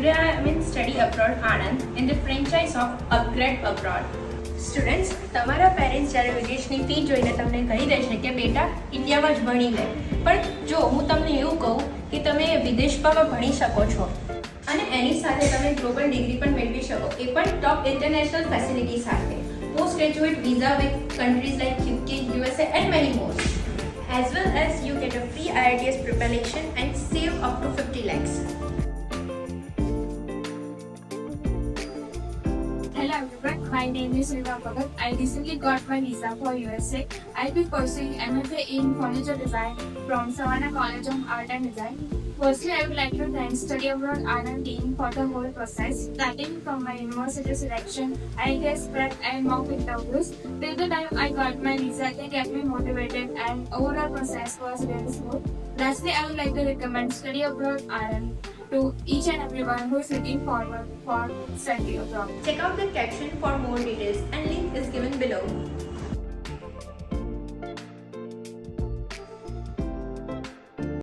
Today I am in Study Abroad Anand in the franchise of Upgrade Abroad. Students, તમારા parents જ્યારે વિદેશની fee જોઈને તમને કહી દેશે કે બેટા ઇન્ડિયામાં જ ભણી લે, પણ જો હું તમને એવું કહું કે તમે વિદેશમાં ભણી શકો છો અને એની સાથે તમે ગ્લોબલ ડિગ્રી પણ મેળવી શકો, એ પણ ટોપ ઇન્ટરનેશનલ ફેસિલિટી સાથે, post graduate visa with countries like UK, USA and many more. As well as you get a free IELTS preparation and save up to 50 lakhs. Hello everyone, my name is Riva Bhagat. I recently got my visa for USA. I'll be pursuing MFA in College of Design from Savannah College of Art and Design. Firstly, I would like to thank Study Abroad Anand team for the whole process, starting from my university selection, IELTS prep and mock interviews. Till the time I got my visa, they kept me motivated and overall process was very smooth. Lastly, I would like to recommend Study Abroad Anand to each and everyone who is looking forward for study abroad. Check out the caption for more details and link is given below.